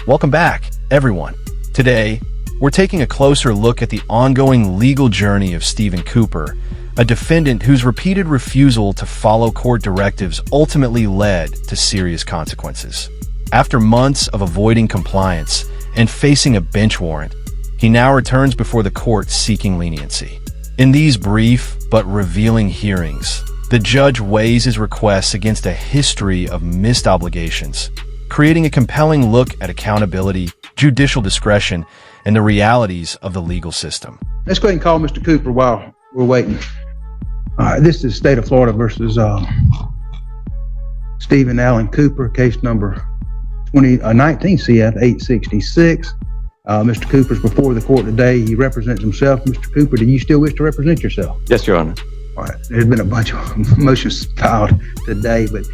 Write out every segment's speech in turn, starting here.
Welcome back, everyone. Today, we're taking a closer look at the ongoing legal journey of Stephen Cooper, a defendant whose repeated refusal to follow court directives ultimately led to serious consequences. After months of avoiding compliance and facing a bench warrant, he now returns before the court seeking leniency. In these brief but revealing hearings, the judge weighs his requests against a history of missed obligations, creating a compelling look at accountability, judicial discretion, and the realities of the legal system. Let's go ahead and call Mr. Cooper while we're waiting. This is State of Florida versus Stephen Allen Cooper, case number 19 CF 866. Mr. Cooper's before the court today. He represents himself. Mr. Cooper, do you still wish to represent yourself? Yes, Your Honor. All right. There's been a bunch of motions filed today, but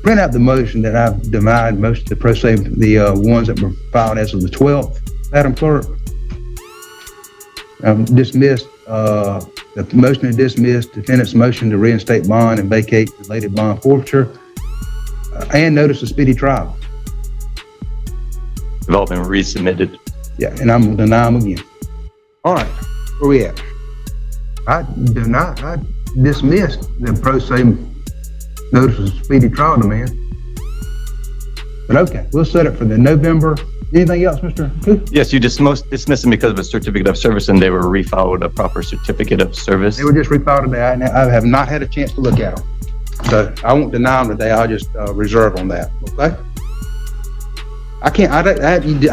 print out the motion that I've denied, most of the pro se, the ones that were filed as of the 12th. Madam Clerk, dismissed, the motion to dismiss defendant's motion to reinstate bond and vacate related bond forfeiture, and notice of speedy trial. They've all been resubmitted. Yeah, and I'm gonna deny them again. All right, where we at? I dismissed the pro se notice of speedy trial demand. But okay, we'll set it for the November. Anything else, Mr. Cooper? Yes, you dismissed them because of a certificate of service, and they were refiled with a proper certificate of service. They were just refiled today. I have not had a chance to look at them. So I won't deny them today. I'll just reserve on that, okay? I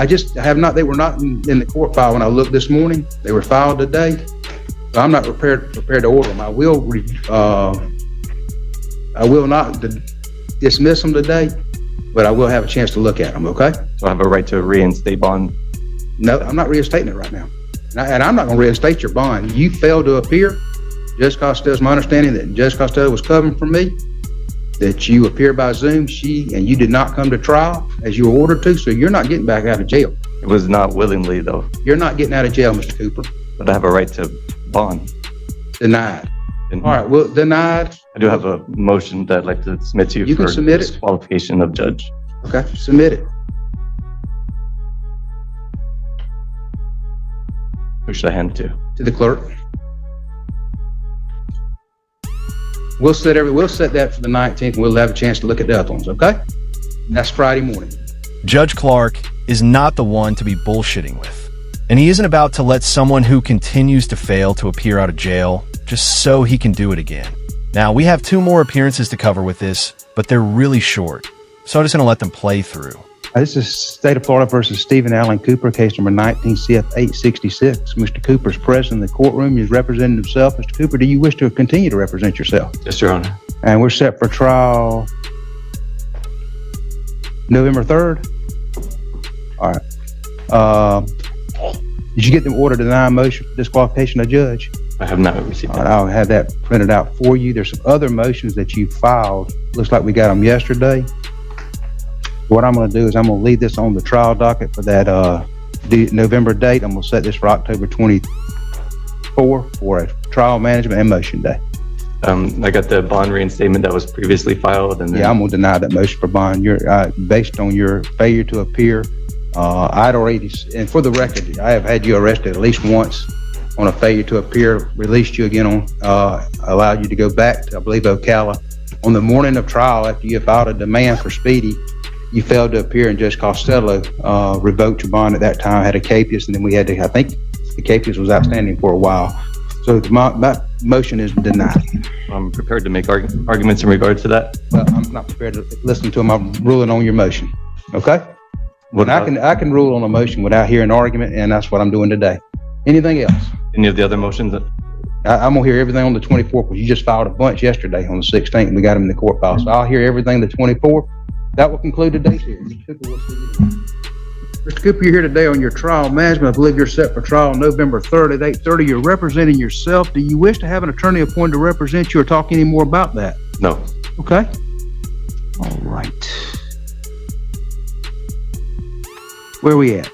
just have not, they were not in the court file when I looked this morning. They were filed today. So I'm not prepared to order them. I will not dismiss them today, but I will have a chance to look at them, okay? So I have a right to reinstate bond? No, I'm not reinstating it right now. And I'm not gonna reinstate your bond. You failed to appear. Judge Costello, it's my understanding that Judge Costello was covering for me, that you appeared by Zoom, and you did not come to trial as you were ordered to, so you're not getting back out of jail. It was not willingly, though. You're not getting out of jail, Mr. Cooper. But I have a right to bond. Denied. All right, well, denied. I do have a motion that I'd like to submit to you. You can for submit it. Disqualification of judge. Okay, submit it. Who should I hand it to? To the clerk. We'll set that for the 19th, and we'll have a chance to look at the other ones, okay? That's Friday morning. Judge Clark is not the one to be bullshitting with, and he isn't about to let someone who continues to fail to appear out of jail just so he can do it again. Now, we have 2 more appearances to cover with this, but they're really short, so I'm just going to let them play through. This is State of Florida versus Stephen Allen Cooper, case number 19 CF 866. Mr. Cooper is present in the courtroom. He's representing himself. Mr. Cooper, do you wish to continue to represent yourself? Yes, Your Honor. And we're set for trial November 3rd. All right. Did you get the order to deny motion for disqualification of judge? I have not received that. All right, I'll have that printed out for you. There's some other motions that you filed. Looks like we got them yesterday. What I'm going to do is I'm going to leave this on the trial docket for that November date. I'm going to set this for October 24 for a trial management and motion day. I got the bond reinstatement that was previously filed, and then yeah, I'm going to deny that motion for bond. You're based on your failure to appear. I'd already, and for the record, I have had you arrested at least once on a failure to appear. Released you again on, allowed you to go back to, I believe, Ocala. On the morning of trial, after you filed a demand for speedy, you failed to appear, and Judge Costello revoked your bond at that time, had a capias, and then we had to, I think the capias was outstanding for a while. So my motion is denied. I'm prepared to make arguments in regard to that. Well, I'm not prepared to listen to them. I'm ruling on your motion. Okay? What I can rule on a motion without hearing argument, and that's what I'm doing today. Anything else? Any of the other motions? I'm gonna hear everything on the 24th, because you just filed a bunch yesterday on the 16th, and we got them in the court file. So I'll hear everything the 24th. That will conclude today's hearing. Mr. Cooper, we'll see you then. Mr. Cooper, you're here today on your trial management. I believe you're set for trial November 3rd at 8:30. You're representing yourself. Do you wish to have an attorney appointed to represent you, or talk any more about that? No. Okay. All right. Where are we at?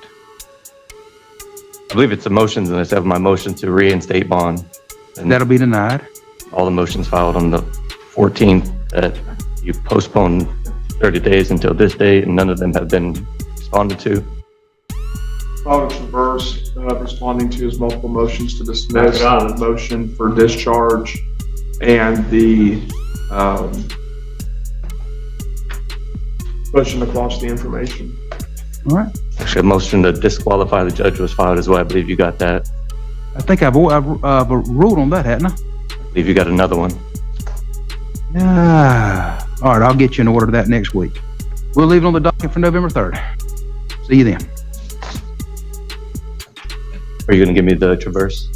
I believe it's the motions, and I have my motion to reinstate bond. And that'll be denied. All the motions filed on the 14th that you postponed 30 days until this date, and none of them have been responded to. Filed a traverse, responding to his multiple motions to dismiss, the motion for discharge, and the motion to quash the information. All right. Actually, a motion to disqualify the judge was filed as well. I believe you got that. I think I've ruled on that, hadn't I? I believe you got another one. Yeah. All right, I'll get you an order of that next week. We'll leave it on the docket for November 3rd. See you then. Are you going to give me the traverse?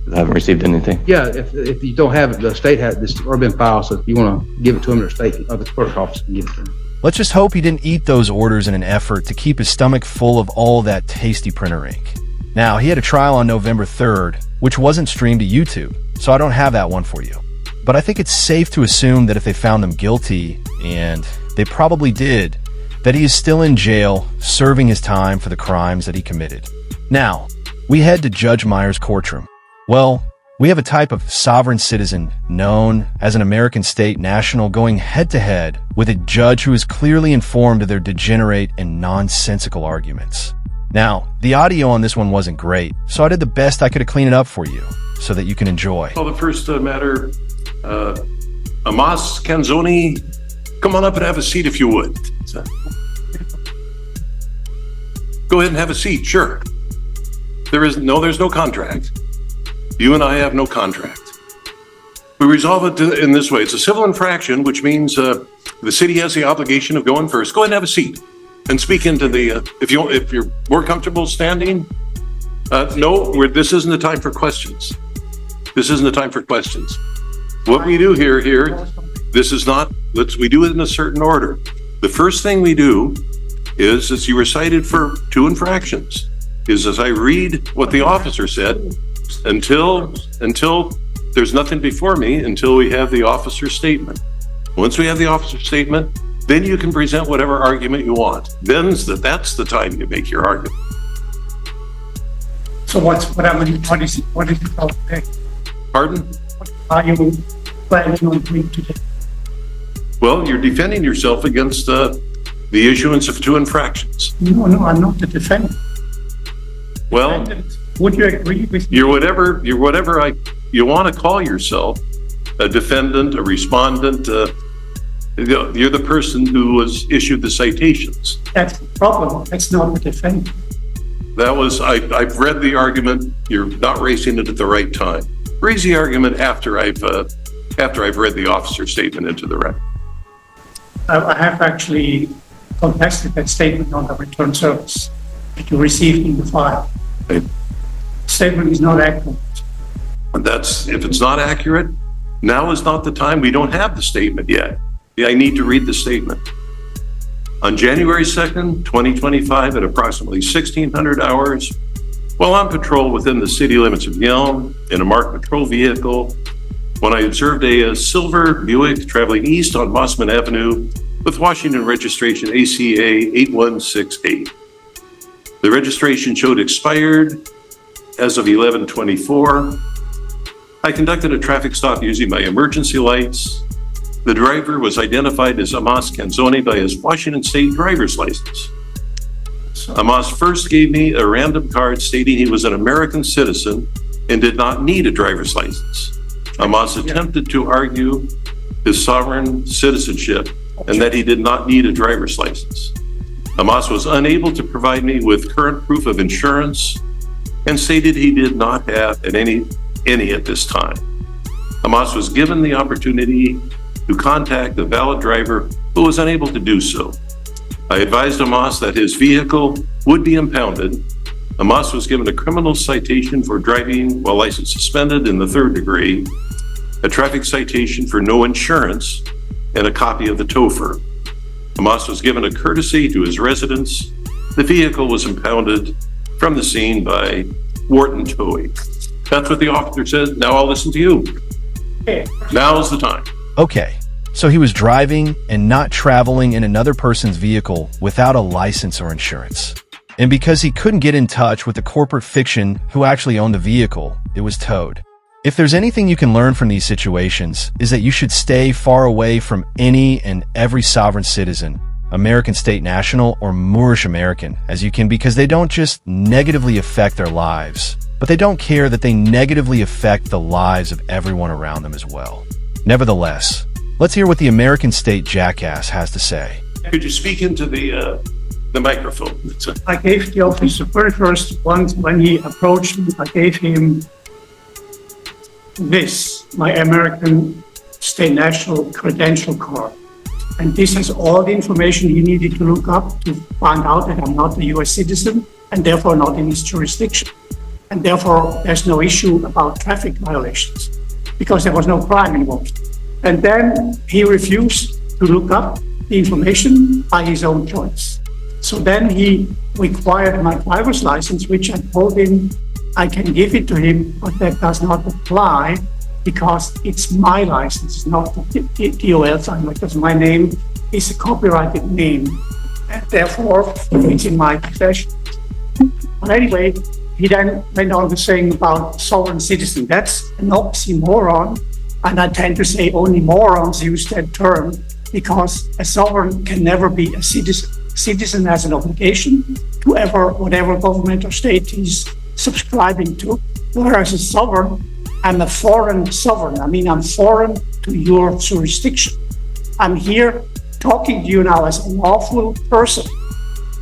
'Cause I haven't received anything. Yeah, if you don't have it, the state has this already been filed, so if you want to give it to him, or the clerk's office can give it to him. Let's just hope he didn't eat those orders in an effort to keep his stomach full of all that tasty printer ink. Now, he had a trial on November 3rd, which wasn't streamed to YouTube, so I don't have that one for you. But I think it's safe to assume that if they found him guilty, and they probably did, that he is still in jail serving his time for the crimes that he committed. Now, we head to Judge Meyer's courtroom. Well, we have a type of sovereign citizen known as an American state national going head-to-head with a judge who is clearly informed of their degenerate and nonsensical arguments. Now, the audio on this one wasn't great, so I did the best I could to clean it up for you so that you can enjoy. Well, the first matter, Amos Canzoni, come on up and have a seat if you would. Go ahead and have a seat, sure. There's no contract. You and I have no contract. We resolve it in this way. It's a civil infraction, which means the city has the obligation of going first. Go ahead and have a seat and speak into the, if you're more comfortable standing. No, this isn't the time for questions. This isn't the time for questions. What we do here, this is not, we do it in a certain order. The first thing we do is, as you were cited for 2 infractions, is as I read what the officer said, until there's nothing before me, until we have the officer's statement. Once we have the officer's statement, then you can present whatever argument you want. That's the time you make your argument. So what is it about today? Pardon? What are you planning on doing today? Well, you're defending yourself against the issuance of 2 infractions. No, I'm not the defendant. Well, would you agree with me? you're whatever you want to call yourself, a defendant, a respondent. You're the person who was issued the citations. That's the problem. That's not the defendant. I've read the argument. You're not raising it at the right time. Raise the argument after I've read the officer's statement into the record. I have actually contested that statement on the return service that you received in the file. Okay. Statement is not accurate. If it's not accurate, now is not the time. We don't have the statement yet. I need to read the statement. On January 2nd, 2025, at approximately 1600 hours, while on patrol within the city limits of Yelm in a marked patrol vehicle, when I observed a silver Buick traveling east on Mossman Avenue with Washington registration ACA 8168. The registration showed expired as of 11/24. I conducted a traffic stop using my emergency lights. The driver was identified as Amos Canzoni by his Washington State driver's license. Amos first gave me a random card stating he was an American citizen and did not need a driver's license. Amos attempted to argue his sovereign citizenship and that he did not need a driver's license. Amos was unable to provide me with current proof of insurance and stated he did not have any at this time. Amos was given the opportunity to contact the valid driver who was unable to do so. I advised Amos that his vehicle would be impounded. Amos was given a criminal citation for driving while license suspended in the 3rd degree, a traffic citation for no insurance, and a copy of the TOFR. Amos was given a courtesy to his residence. The vehicle was impounded from the scene by Wharton Towing. That's what the officer said. Now I'll listen to you. Now's the time. Okay, so he was driving and not traveling in another person's vehicle without a license or insurance. And because he couldn't get in touch with the corporate fiction who actually owned the vehicle, it was towed. If there's anything you can learn from these situations, is that you should stay far away from any and every sovereign citizen American State National, or Moorish American, as you can, because they don't just negatively affect their lives, but they don't care that they negatively affect the lives of everyone around them as well. Nevertheless, let's hear what the American State Jackass has to say. Could you speak into the microphone? I gave the officer very first once when he approached me, I gave him this, my American State National credential card. And this has all the information he needed to look up to find out that I'm not a US citizen and therefore not in his jurisdiction. And therefore, there's no issue about traffic violations because there was no crime involved. And then he refused to look up the information by his own choice. So then he required my driver's license, which I told him I can give it to him, but that does not apply because it's my license, it's not the DOL sign, because my name is a copyrighted name, and therefore it's in my possession. But anyway, he then went on to saying about sovereign citizen. That's an oxymoron, and I tend to say only morons use that term because a sovereign can never be a citizen. Citizen has an obligation to whatever government or state he's subscribing to, whereas a sovereign, I'm a foreign sovereign. I mean, I'm foreign to your jurisdiction. I'm here talking to you now as a lawful person.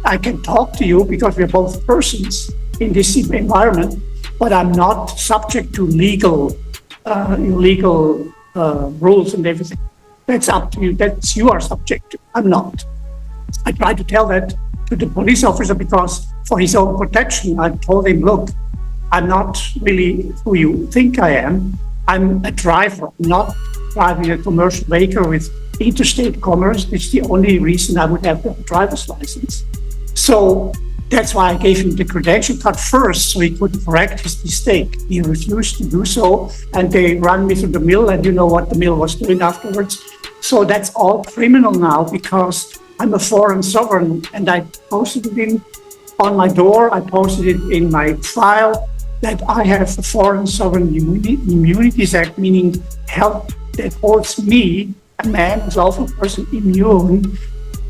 I can talk to you because we're both persons in this environment, but I'm not subject to legal rules and everything. That's up to you. That's you are subject to. I'm not. I tried to tell that to the police officer because for his own protection, I told him, look, I'm not really who you think I am. I'm a driver, not driving a commercial vehicle with interstate commerce. It's the only reason I would have a driver's license. So that's why I gave him the credential card first so he could correct his mistake. He refused to do so, and they ran me through the mill, and you know what the mill was doing afterwards. So that's all criminal now because I'm a foreign sovereign, and I posted it on my door. I posted it in my file that I have a Foreign Sovereign Immunities Act, meaning help that holds me, a man, a lawful person, immune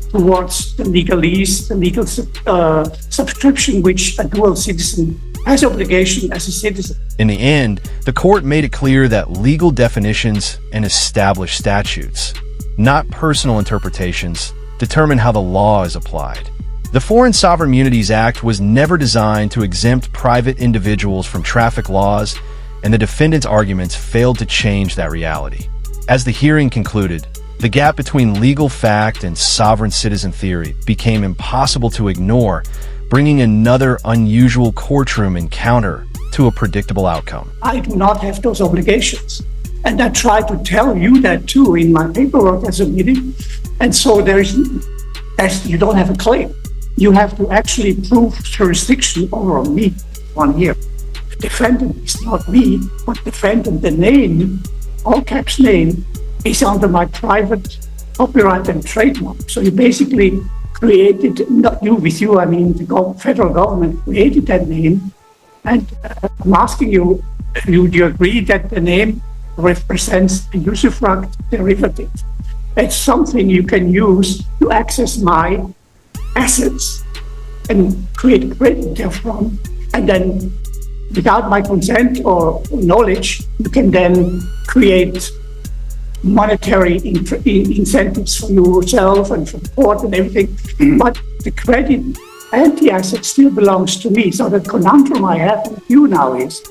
towards the legalese, the legal subscription which a dual citizen has obligation as a citizen. In the end, the court made it clear that legal definitions and established statutes, not personal interpretations, determine how the law is applied. The Foreign Sovereign Immunities Act was never designed to exempt private individuals from traffic laws, and the defendant's arguments failed to change that reality. As the hearing concluded, the gap between legal fact and sovereign citizen theory became impossible to ignore, bringing another unusual courtroom encounter to a predictable outcome. I do not have those obligations. And I try to tell you that too in my paperwork as a meeting. And so you don't have a claim. You have to actually prove jurisdiction over me 1 year. The defendant is not me, but defendant, the name, all caps name, is under my private copyright and trademark. So you basically created, not you with you, I mean the federal government created that name. And I'm asking you, do you agree that the name represents a usufruct derivative? It's something you can use to access my assets and create credit therefrom. And then without my consent or knowledge, you can then create monetary incentives for yourself and for the court and everything. But the credit and the asset still belongs to me. So the conundrum I have with you now is,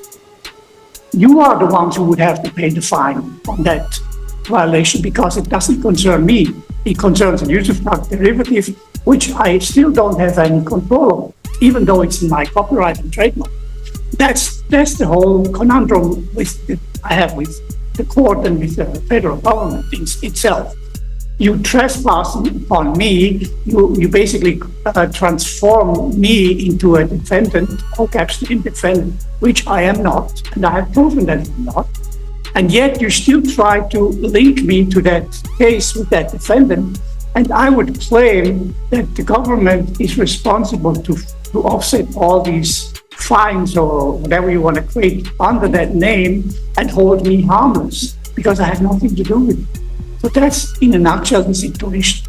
you are the ones who would have to pay the fine on that violation because it doesn't concern me. It concerns a usufruct derivative, which I still don't have any control over, even though it's in my copyright and trademark. That's the whole conundrum I have with the court and with the federal government itself. You trespass upon me, you basically transform me into a defendant, all caps defendant, which I am not, and I have proven that I'm not. And yet you still try to link me to that case with that defendant, and I would claim that the government is responsible to offset all these fines or whatever you want to create under that name and hold me harmless because I have nothing to do with it. So that's in a nutshell the situation.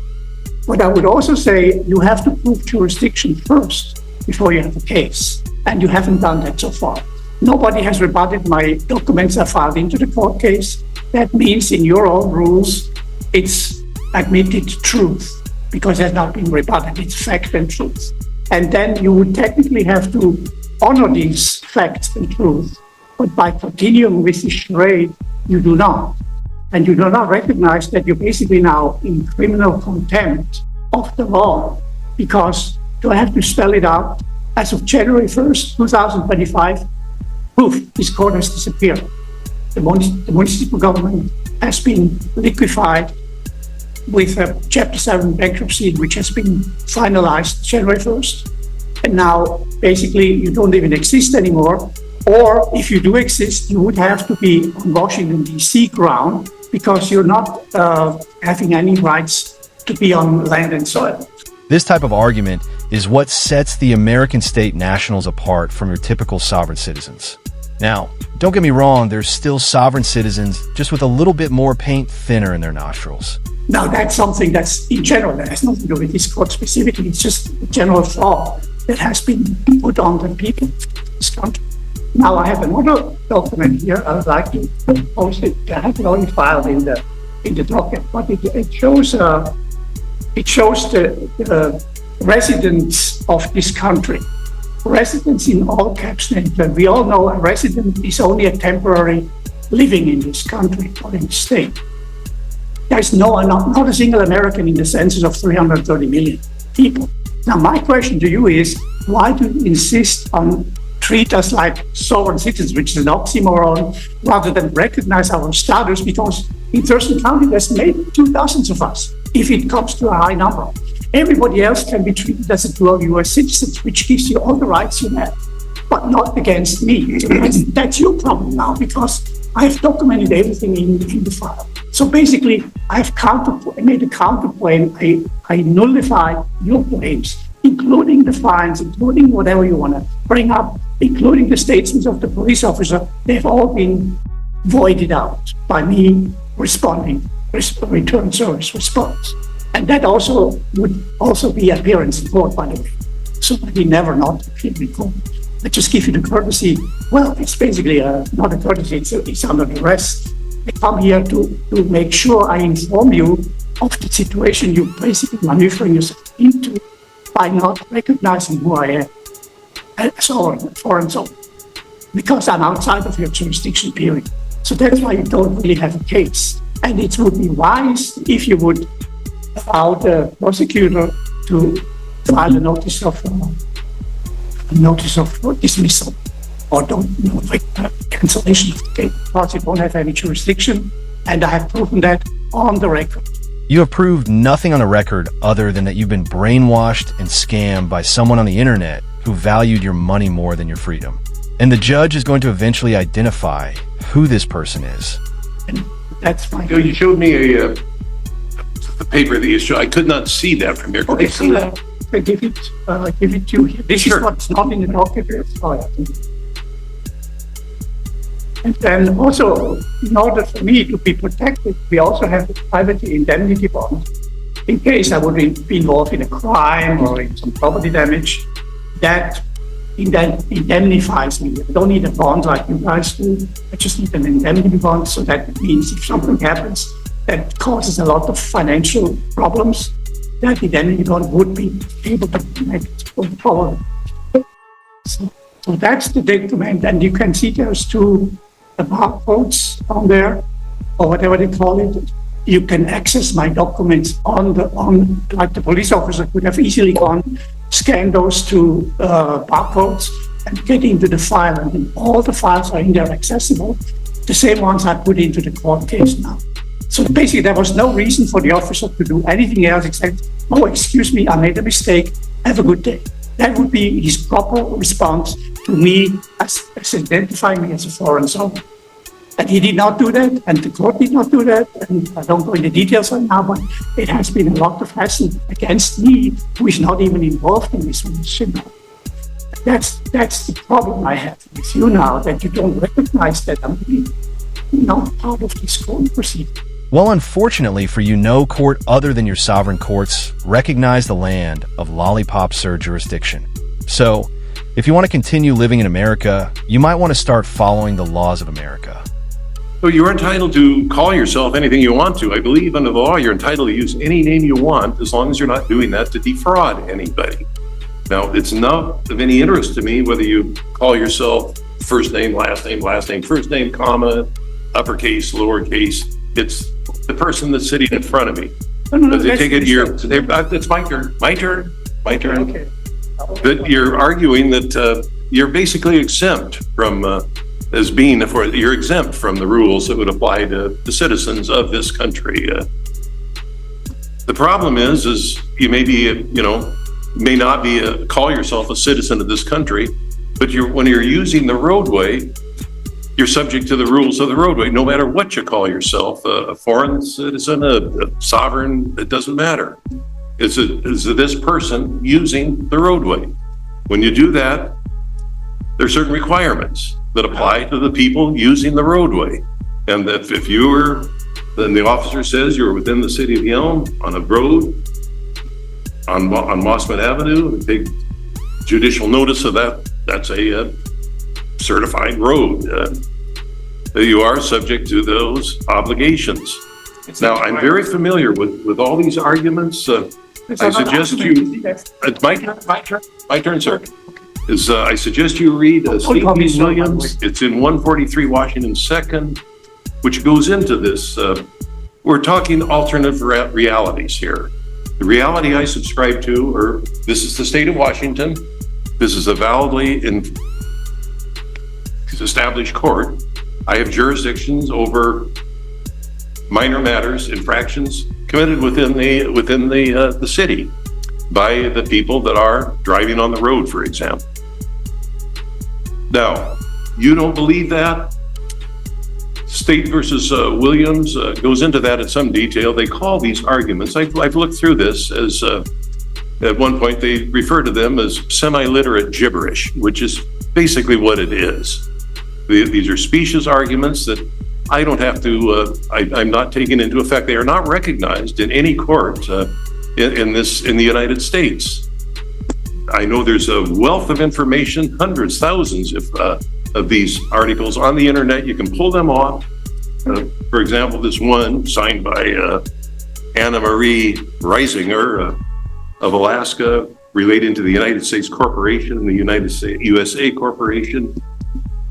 But I would also say you have to prove jurisdiction first before you have a case. And you haven't done that so far. Nobody has rebutted my documents I filed into the court case. That means in your own rules, it's admitted truth because it has not been rebutted. It's fact and truth. And then you would technically have to honor these facts and truth. But by continuing with the charade, you do not. And you do not recognize that you're basically now in criminal contempt of the law because do I have to spell it out? As of January 1st, 2025, poof, this court has disappeared. The municipal government has been liquefied with a Chapter 7 bankruptcy, which has been finalized January 1st. And now, basically, you don't even exist anymore. Or if you do exist, you would have to be on Washington, D.C. ground because you're not having any rights to be on land and soil. This type of argument is what sets the American state nationals apart from your typical sovereign citizens. Now, don't get me wrong, there's still sovereign citizens just with a little bit more paint thinner in their nostrils. Now, that's something that's in general, that has nothing to do with this court specifically. It's just a general thought that has been put on the people of this country. Now, I have another document here. I would like to post it. I have it already filed in the docket, but it shows the residents of this country. Residents in all caps. And we all know a resident is only a temporary living in this country or in the state. There's not a single American in the census of 330 million people. Now, my question to you is, why do you insist on treat us like sovereign citizens, which is an oxymoron, rather than recognize our status? Because in Thurston County, there's maybe 2,000 of us, if it comes to a high number. Everybody else can be treated as a dual U.S. citizens, which gives you all the rights you have, but not against me. So that's your problem now, because I have documented everything in the file. So basically, I made a counterclaim. I nullified your claims, including the fines, including whatever you want to bring up, including the statements of the police officer. They've all been voided out by me responding, return service response. And that also would also be appearance in court, by the way. So he never not appeared in court. I just give you the courtesy. Well, it's basically not a courtesy, it's under arrest. I come here to make sure I inform you of the situation you're basically maneuvering yourself into by not recognizing who I am as a foreign sovereign, because I'm outside of your jurisdiction period. So that's why you don't really have a case. And it would be wise if you would allow the prosecutor to file a notice of dismissal or cancellation of the case, because it won't have any jurisdiction. And I have proven that on the record. You have proved nothing on the record other than that you've been brainwashed and scammed by someone on the internet who valued your money more than your freedom. And the judge is going to eventually identify who this person is. And that's my... You showed me the paper that you showed. I could not see that from your computer. Okay, I give it to you here. This is what's not in the document. And then also, in order for me to be protected, we also have a private indemnity bond. In case I would be involved in a crime or in some property damage, that indemnifies me. I don't need a bond like you guys do. I just need an indemnity bond. So that means if something happens that causes a lot of financial problems, that indemnity bond would be able to connect for the problem. So that's the document. And you can see there's two barcodes on there, or whatever they call it. You can access my documents like the police officer could have easily gone, scan those two barcodes and get into the file. And then all the files are in there accessible, the same ones I put into the court case now. So basically, there was no reason for the officer to do anything else except, oh, excuse me, I made a mistake, have a good day. That would be his proper response to me as identifying me as a foreign sovereign. And he did not do that, and the court did not do that, and I don't go into details right now, but it has been a lot of hassle against me, who is not even involved in this relationship. That's the problem I have with you now, that you don't recognize that I'm really not part of this court proceeding. Well, unfortunately for you, no court other than your sovereign courts recognize the land of lollipop sir jurisdiction. So, if you want to continue living in America, you might want to start following the laws of America. So you're entitled to call yourself anything you want to. I believe under the law, you're entitled to use any name you want as long as you're not doing that to defraud anybody. Now, it's not of any interest to me whether you call yourself first name, last name, first name, comma, uppercase, lowercase. It's the person that's sitting in front of me. But they take it, it's my turn. Okay. But you're arguing that you're basically exempt from, you're exempt from the rules that would apply to the citizens of this country. The problem is you may be, may not be call yourself a citizen of this country, but when you're using the roadway, you're subject to the rules of the roadway, no matter what you call yourself, a foreign citizen, a sovereign, it doesn't matter. Is this person using the roadway? When you do that, there are certain requirements that apply to the people using the roadway. And that if you were, then the officer says you're within the city of Yelm on a road, on Mossman Avenue, and take judicial notice of that, that's a certified road. You are subject to those obligations. Now, I'm very familiar with all these arguments. I suggest you, it's my turn, sir. I suggest you read State v. Williams. It's in 143 Washington 2nd, which goes into this. We're talking alternative realities here. The reality I subscribe to, this is the state of Washington. This is a validly established court. I have jurisdictions over minor matters, infractions committed within the city by the people that are driving on the road, for example. Now, you don't believe that? State versus Williams goes into that in some detail. They call these arguments, I've looked through this as, at one point they refer to them as semi-literate gibberish, which is basically what it is. These are specious arguments that I don't have to, I'm not taking into effect. They are not recognized in any court in the United States. I know there's a wealth of information, hundreds, thousands of these articles on the internet. You can pull them off. For example, this one signed by Anna Marie Reisinger of Alaska relating to the United States Corporation and the United States USA Corporation.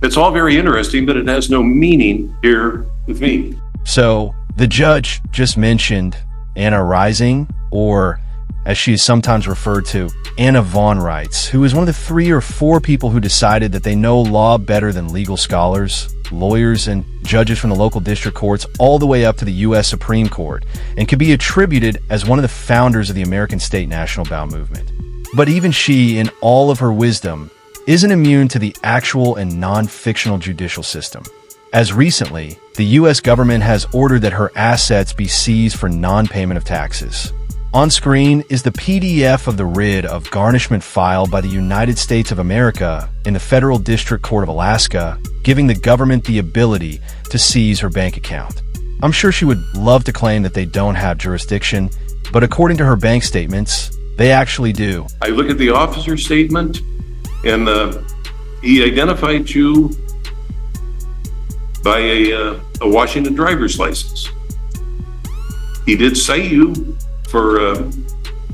It's all very interesting, but it has no meaning here with me. So the judge just mentioned Anna Rising, or as she is sometimes referred to, Anna Von Reitz, who is one of the 3 or 4 people who decided that they know law better than legal scholars, lawyers, and judges from the local district courts all the way up to the U.S. Supreme Court, and could be attributed as one of the founders of the American State National Bow movement. But even she, in all of her wisdom, isn't immune to the actual and non-fictional judicial system. As recently, the U.S. government has ordered that her assets be seized for non-payment of taxes. On screen is the PDF of the writ of garnishment filed by the United States of America in the Federal District Court of Alaska, giving the government the ability to seize her bank account. I'm sure she would love to claim that they don't have jurisdiction, but according to her bank statements, they actually do. I look at the officer's statement, and he identified you by a Washington driver's license. He did cite you for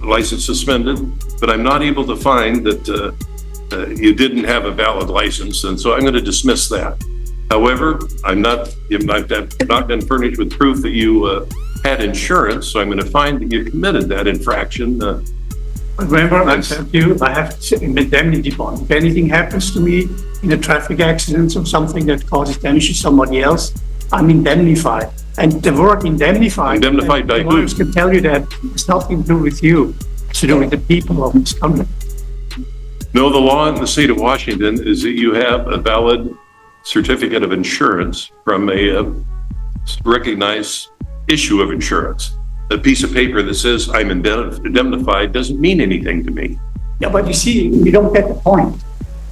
license suspended, but I'm not able to find that you didn't have a valid license, and so I'm going to dismiss that. However, I've not been furnished with proof that you had insurance, so I'm going to find that you committed that infraction. Remember, I said to you, I have an indemnity bond. If anything happens to me in a traffic accident or something that causes damage to somebody else, I'm indemnified. And the word indemnified by who? Lawyers can tell you that it's nothing to do with you. It's to do with the people of this country. No, the law in the state of Washington is that you have a valid certificate of insurance from a recognized issue of insurance. A piece of paper that says I'm indemnified doesn't mean anything to me. Yeah, but you see, you don't get the point.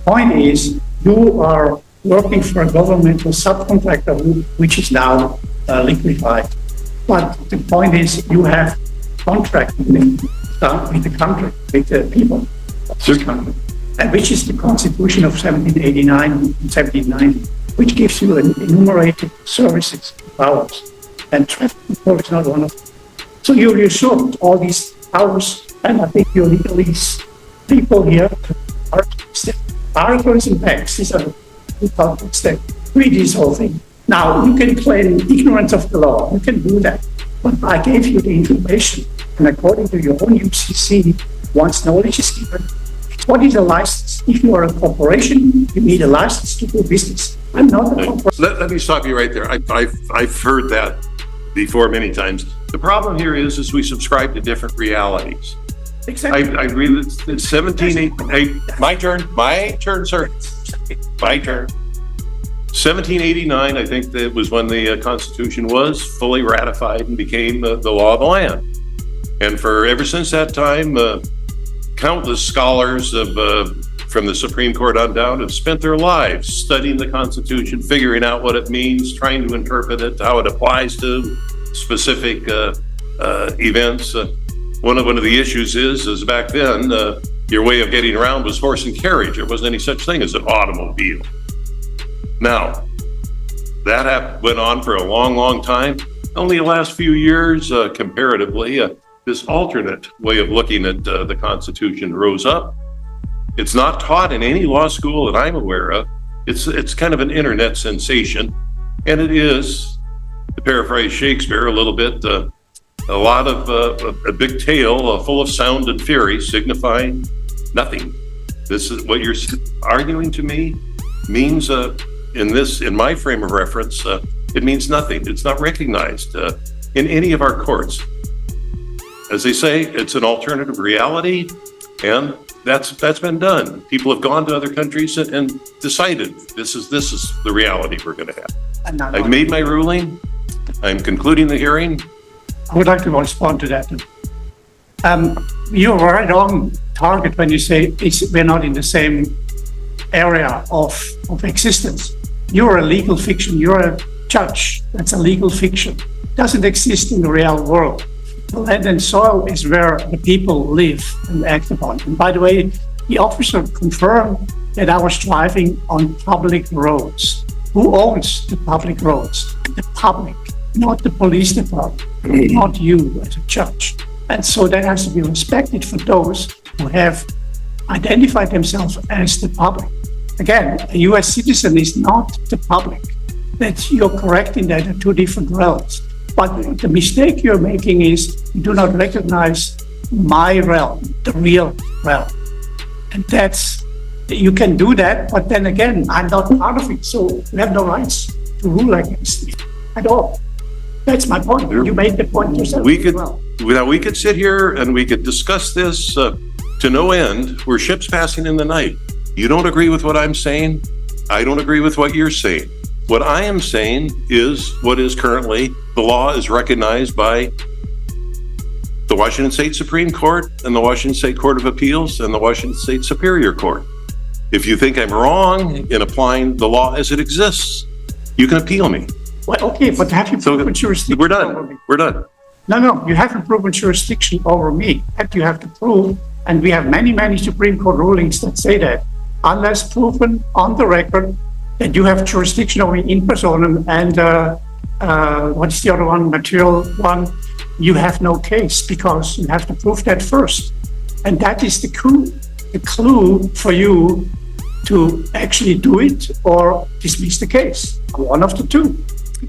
Point is, you are working for a governmental subcontractor which is now liquefied. But the point is, you have contract with the country, with the people of this country, and which is the Constitution of 1789 and 1790, which gives you enumerated services, powers, and traffic control is not one of them. So you're reassured all these powers, and I think your legalese people here are articles and banks. These are the topics that read this whole thing. Now, you can claim ignorance of the law. You can do that. But I gave you the information, and according to your own UCC, once knowledge is given, what is a license? If you are a corporation, you need a license to do business. I'm not a corporation. Let me stop you right there. I've heard that before many times. The problem here is we subscribe to different realities. Exactly. I agree that it's 1788. My turn, sir. My turn. 1789, I think that was when the Constitution was fully ratified and became the law of the land. And for ever since that time, countless scholars from the Supreme Court on down have spent their lives studying the Constitution, figuring out what it means, trying to interpret it, how it applies to specific events. One of the issues is back then, your way of getting around was horse and carriage. There wasn't any such thing as an automobile. Now, that went on for a long, long time. Only the last few years, comparatively, this alternate way of looking at the Constitution rose up. It's not taught in any law school that I'm aware of. It's kind of an internet sensation, and it is, to paraphrase Shakespeare a little bit, a lot of a big tale full of sound and fury, signifying nothing. This is what you're arguing to me means. In my frame of reference, it means nothing. It's not recognized in any of our courts. As they say, it's an alternative reality, and that's been done. People have gone to other countries and decided this is the reality we're going to have. I've made my ruling. I'm concluding the hearing. I would like to respond to that. You're right on target when you say we're not in the same area of existence. You're a legal fiction. You're a judge. That's a legal fiction. It doesn't exist in the real world. The land and soil is where the people live and act upon. And by the way, the officer confirmed that I was driving on public roads. Who owns the public roads? The public, not the police department, not you as a judge. And so that has to be respected for those who have identified themselves as the public. Again, a US citizen is not the public. That you're correct in that, are two different realms. But the mistake you're making is you do not recognize my realm, the real realm. And you can do that, but then again, I'm not part of it, so you have no rights to rule against me at all. That's my point. You made the point yourself. We could sit here and we could discuss this to no end. We're ships passing in the night. You don't agree with what I'm saying. I don't agree with what you're saying. What I am saying is what is currently the law is recognized by the Washington State Supreme Court and the Washington State Court of Appeals and the Washington State Superior Court. If you think I'm wrong in applying the law as it exists, you can appeal me. Well, okay, but have you proven jurisdiction? We're done. Over me? We're done. No, you haven't proven jurisdiction over me. That you have to prove, and we have many Supreme Court rulings that say that, unless proven on the record that you have jurisdiction over me in personam and what is the other one, material one, you have no case because you have to prove that first. And that is the clue for you to actually do it or dismiss the case. One of the two.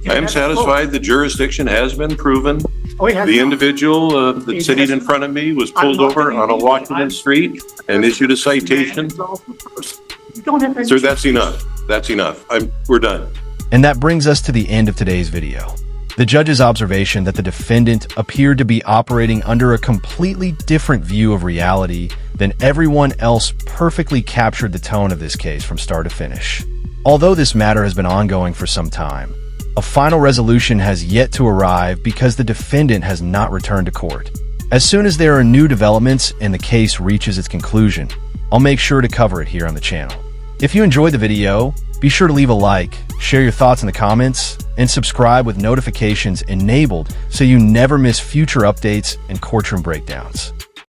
I am satisfied the jurisdiction has been proven. The individual that's sitting in front of me was pulled over on a Washington street and issued a citation. Sir, that's enough. That's enough. We're done. And that brings us to the end of today's video. The judge's observation that the defendant appeared to be operating under a completely different view of reality than everyone else perfectly captured the tone of this case from start to finish. Although this matter has been ongoing for some time, a final resolution has yet to arrive because the defendant has not returned to court. As soon as there are new developments and the case reaches its conclusion, I'll make sure to cover it here on the channel. If you enjoyed the video, be sure to leave a like, Share your thoughts in the comments and subscribe with notifications enabled so you never miss future updates and courtroom breakdowns.